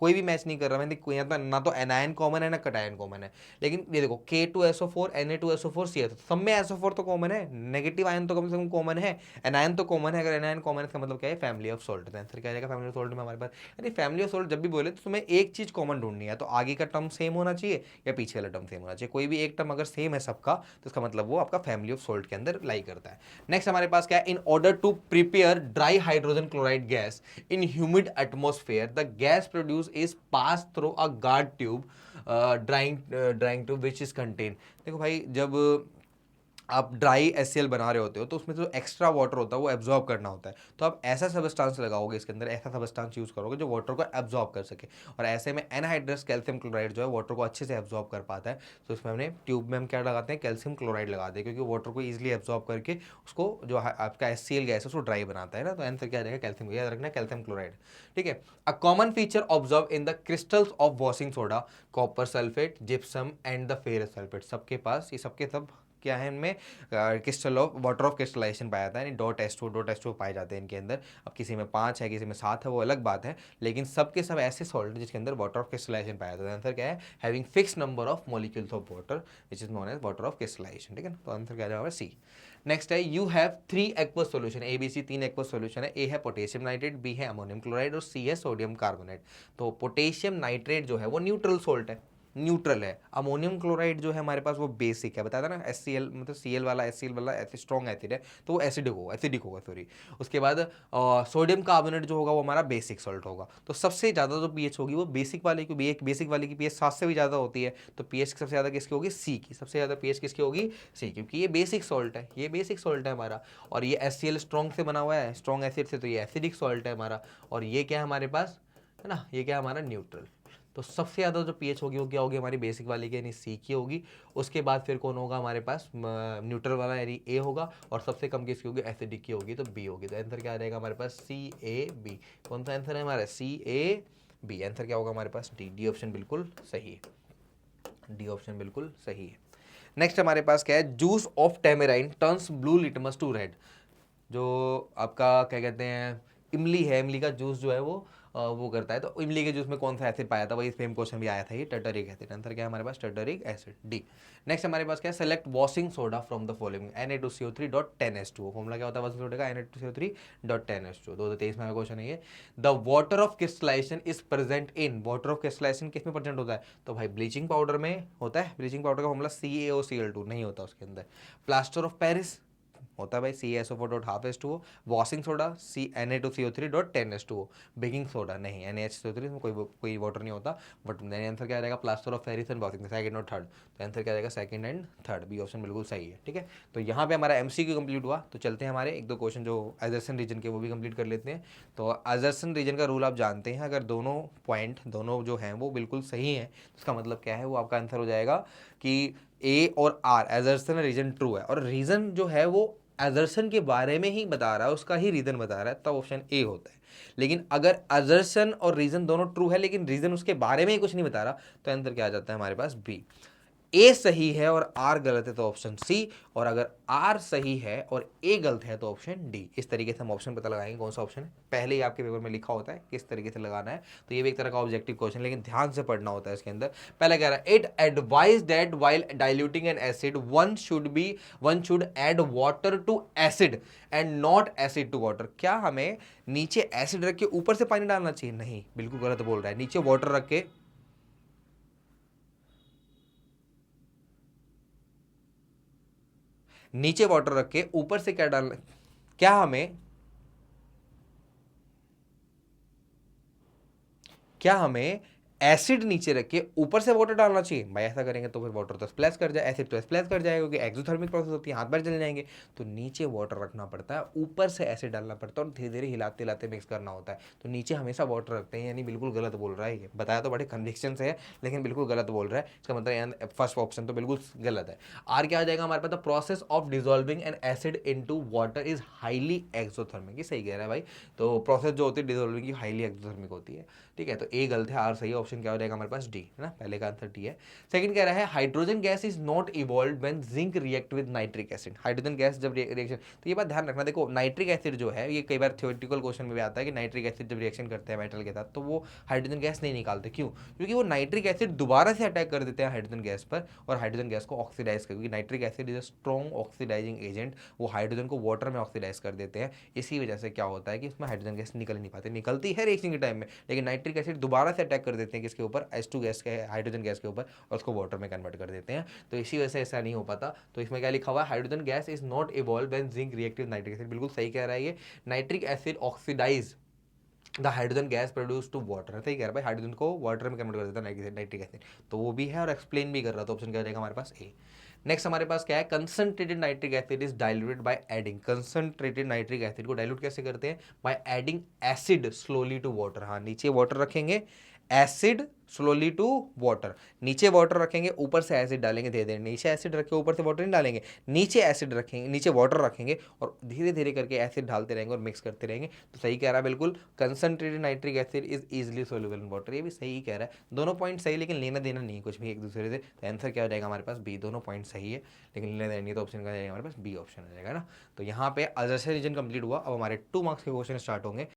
कोई भी मैच नहीं कर रहा। मैंने कोई यहाँ ना तो एनायन कॉमन है ना कटायन कॉमन है, लेकिन ये देखो K2SO4 Na2SO4 CH, सब में SO4 तो कॉमन है, नेगेटिव आयन तो कम से कम कॉमन है, एनायन तो कॉमन है। अगर एनायन कॉमन है इसका मतलब क्या है, फैमिली ऑफ सॉल्ट। तो आंसर क्या आएगा फैमिली ऑफ सॉल्ट में हमारे पास। यानी फैमिली ऑफ सॉल्ट जब भी बोले तो तुम्हें एक चीज कॉमन ढूंढनी है, तो आगे का टर्म सेम होना चाहिए या पीछे वाला टर्म सेम होना चाहिए। कोई भी एक टर्म अगर सेम है सबका तो इसका मतलब वो आपका फैमिली ऑफ सॉल्ट के अंदर लाई करता है। नेक्स्ट हमारे पास क्या है, in order to prepare dry hydrogen chloride gas in humid atmosphere, the gas produce is pass through a guard tube, drying tube which is contain. देखो भाई, जब आप ड्राई HCl बना रहे होते हो तो उसमें जो एक्स्ट्रा वाटर होता है वो एब्जॉर्ब करना होता है, तो आप ऐसा सबस्टांस लगाओगे इसके अंदर, ऐसा सबस्टांस यूज करोगे जो वाटर को एब्जॉर्ब कर सके, और ऐसे में एनहाइड्रस कैल्शियम क्लोराइड जो है वाटर को अच्छे से एब्जॉर्ब कर पाता है। तो इसमें हमने ट्यूब में हम क्या लगाते हैं, कैल्शियम क्लोराइड लगाते हैं, क्योंकि वाटर को ईजिली एब्जॉर्ब करके उसको जो आपका HCl गैस है उसको ड्राई बनाता है ना। तो आंसर क्या जाएगा, कैल्शियम, याद रखना कैल्शियम क्लोराइड, ठीक है। A common feature observe in the crystals of washing soda, copper sulphate, gypsum and the ferrous sulphate. सबके पास ये सबके सब क्या है, इनमें crystal of water of crystallisation पाया जाता है, यानी डॉट H2 पाए जाते हैं इनके अंदर। अब किसी में 5 है, किसी में 7 है, वो अलग बात है, लेकिन सबके सब ऐसे सॉल्ट जिसके अंदर वाटर ऑफ क्रिस्टलाइजेशन पाया जाता है। आंसर क्या है, having fix number of molecules of water which is known as water of crystallisation, ठीक है। तो आंसर क्या जाएगा, सी। नेक्स्ट है, you have 3 aqueous solution, ABC 3 aqueous solution है। ए है पोटेशियम नाइट्रेट, बी है अमोनियम क्लोराइड, और सी है सोडियम कार्बोनेट। तो पोटेशियम नाइट्रेट जो है वो न्यूट्रल सोल्ट है, न्यूट्रल है। अमोनियम क्लोराइड जो है हमारे पास वो बेसिक है, बताया था ना, HCl मतलब Cl वाला, HCl वाला स्ट्रॉन्ग एसिड है, तो वो एसिडिक होगा सॉरी। उसके बाद सोडियम कार्बोनेट जो होगा वो हमारा बेसिक सॉल्ट होगा। तो सबसे ज़्यादा जो पीएच होगी वो बेसिक वाले की, बेसिक वाले की पीएच 7 से भी ज़्यादा होती है, तो पीएच सबसे ज़्यादा किसकी होगी, सी की। सबसे ज़्यादा पीएच किसकी होगी, सी, क्योंकि ये बेसिक सॉल्ट है, ये बेसिक सॉल्ट है हमारा। और ये HCl स्ट्रॉन्ग से बना हुआ है, स्ट्रॉन्ग एसिड से, तो ये एसिडिक सॉल्ट है हमारा। और ये क्या है हमारे पास, है ना, ये क्या है हमारा न्यूट्रल। तो सबसे ज़्यादा जो पीएच होगी वो क्या होगी हमारी बेसिक वाली की यानी सी की होगी। उसके बाद फिर कौन होगा हमारे पास न्यूट्रल वाला यानी ए होगा, और सबसे कम किसकी होगी एसिडिक की होगी तो बी होगी। तो आंसर क्या आ जाएगा हमारे पास CAB। कौन सा आंसर है हमारा CAB। आंसर क्या होगा हमारे पास डी ऑप्शन बिल्कुल सही है, डी ऑप्शन बिल्कुल सही है। नेक्स्ट हमारे पास क्या है, juice of tamarind turns blue litmus to red. जो आपका क्या कहते हैं इमली है, इमली का जूस जो है वो करता है। तो इमली के जूस में कौन सा एसिड पाया था, वही सेम क्वेश्चन भी आया था, ये टर्टरिक एसिड। आंसर क्या है हमारे पास टर्टरिक एसिड डी। नेक्स्ट हमारे पास क्या है, select washing soda from the following Na2CO3.10H2O। Formula क्या होता है वॉशिंग सोडा का Na2CO3.10H2O। 2023 में क्वेश्चन है ये। The water of crystallisation is present in, water of crystallisation किस में प्रेजेंट होता है, तो भाई ब्लीचिंग पाउडर में होता है। ब्लीचिंग पाउडर का फॉर्मूला CaOCl2 नहीं होता उसके अंदर। प्लास्टर ऑफ पेरिस होता है भाई CaSO4.12H2O। Washing soda Na2CO3.10H2O। Baking soda नहीं, NaHCO3 में कोई वाटर नहीं होता। बट आंसर क्या रहेगा, plaster of Paris and washing, second और थर्ड। तो आंसर क्या रहेगा second and third, B option बिल्कुल सही है। ठीक है, तो यहाँ पे हमारा MCQ कंप्लीट हुआ। तो चलते हैं हमारे एक दो क्वेश्चन जो एजर्सन रीजन के वो भी कंप्लीट कर लेते हैं। तो एजर्सन रीजन का रूल आप जानते हैं, अगर दोनों पॉइंट दोनों जो हैं वो बिल्कुल सही हैं तो उसका मतलब क्या है, वो आपका आंसर हो जाएगा कि A और R एजर्सन रीजन ट्रू है, और रीजन जो है वो एजर्सन के बारे में ही बता रहा है, उसका ही रीजन बता रहा है, तब ऑप्शन ए होता है। लेकिन अगर एजर्सन और रीजन दोनों ट्रू है लेकिन रीजन उसके बारे में ही कुछ नहीं बता रहा, तो आंसर क्या आ जाता है हमारे पास बी। ए सही है और आर गलत है तो ऑप्शन सी, और अगर आर सही है और ए गलत है तो ऑप्शन डी। इस तरीके से हम ऑप्शन पता लगाएंगे कौन सा ऑप्शन है, पहले ही आपके पेपर में लिखा होता है किस तरीके से लगाना है। तो ये भी एक तरह का ऑब्जेक्टिव क्वेश्चन, लेकिन ध्यान से पढ़ना होता है इसके अंदर। पहला कह रहा है it advise that while diluting an acid one should add water to acid and not acid to water. क्या हमें नीचे एसिड रख के ऊपर से पानी डालना चाहिए, नहीं, बिल्कुल गलत बोल रहा है। नीचे वाटर रख के, नीचे वाटर रख के ऊपर से क्या डालना, क्या हमें एसिड नीचे रख के ऊपर से वाटर डालना चाहिए। भाई ऐसा करेंगे तो फिर वाटर तो स्प्लैश कर जाए, एसिड तो स्प्लैश कर जाएगा, क्योंकि एक्सोथर्मिक प्रोसेस होती है, हाथ पैर जल जाएंगे। तो नीचे वाटर रखना पड़ता है, ऊपर से एसिड डालना पड़ता है, और धीरे धीरे हिलाते हिलाते मिक्स करना होता है। तो नीचे हमेशा वाटर रखते हैं, यानी बिल्कुल गलत बोल रहा है ये। बताया तो बड़े कन्विक्शन से है लेकिन बिल्कुल गलत बोल रहा है। इसका मतलब फर्स्ट ऑप्शन तो बिल्कुल गलत है। आर क्या आ जाएगा हमारे पास, the process of dissolving an acid into water is highly exothermic. ये सही कह रहा है भाई। तो प्रोसेस जो होती है डिजोल्विंग की हाईली एक्सोथर्मिक होती है। ठीक है, तो ए गलत है, आर सही है। ऑप्शन क्या हो जाएगा हमारे पास डी, है ना, पहले का आंसर डी है। सेकंड कह रहा है hydrogen gas is not evolve when zinc react with nitric acid. Hydrogen gas जब रिएक्शन, तो ये बात ध्यान रखना, देखो नाइट्रिक एसिड जो है, ये कई बार थ्योरेटिकल क्वेश्चन में भी आता है कि नाइट्रिक एसिड जब रिएक्शन करते हैं मेटल के साथ तो वो हाइड्रोजन गैस नहीं निकालते। क्यों? क्योंकि वो नाइट्रिक एसिड दोबारा से अटैक कर देते हैं हाइड्रोजन गैस पर, और हाइड्रोजन गैस को ऑक्सीडाइज कर, क्योंकि nitric acid is a strong oxidising agent, वो हाइड्रोजन को वाटर में ऑक्सीडाइज कर देते हैं। इसी वजह से क्या होता है कि उसमें हाइड्रोजन गैस निकल नहीं पाती, निकलती है रिएक्शन के टाइम में, लेकिन नाइट्रिक एसिड दोबारा से अटैक कर देते हैं किसके ऊपर, H2 गैस के, हाइड्रोजन गैस के ऊपर, और उसको वाटर में कन्वर्ट कर देते हैं। तो इसी वजह से ऐसा नहीं हो पाता। तो इसमें क्या लिखा हुआ है, hydrogen gas is not evolve when zinc react with nitric acid. बिल्कुल सही कह रहा है ये। Nitric acid oxidise the hydrogen gas produce to water, सही कह रहा है भाई, हाइड्रोजन को वाटर में कन्वर्ट कर देता है नाइट्रिक एसिड। तो वो भी है और एक्सप्लेन भी कर रहा था। ऑप्शन क्या रहेगा हमारे पास ए। नेक्स्ट हमारे पास क्या है, concentrated nitric acid is diluted by adding. Concentrated nitric acid को डाइल्यूट कैसे करते हैं, by adding acid slowly to water. हाँ, नीचे वाटर रखेंगे, एसिड स्लोली टू वाटर, नीचे वाटर रखेंगे ऊपर से एसिड डालेंगे धीरे धीरे, नीचे एसिड रखे ऊपर से वाटर नहीं डालेंगे, नीचे एसिड रखेंगे, नीचे वाटर रखेंगे और धीरे धीरे करके एसिड डालते रहेंगे और मिक्स करते रहेंगे। तो सही कह रहा है बिल्कुल, concentrated nitric acid is easily soluble in water. ये भी सही कह रहा है, दोनों पॉइंट सही, लेकिन लेना देना नहीं कुछ भी एक दूसरे से। तो आंसर क्या हो जाएगा हमारे पास बी, दोनों पॉइंट सही है लेकिन लेना देना नहीं, तो ऑप्शन क्या जाएगा हमारे पास बी ऑप्शन आ जाएगा ना। तो यहाँ पे एजर्सन रीजन कंप्लीट हुआ। अब हमारे 2 मार्क्स के क्वेश्चन स्टार्ट होंगे।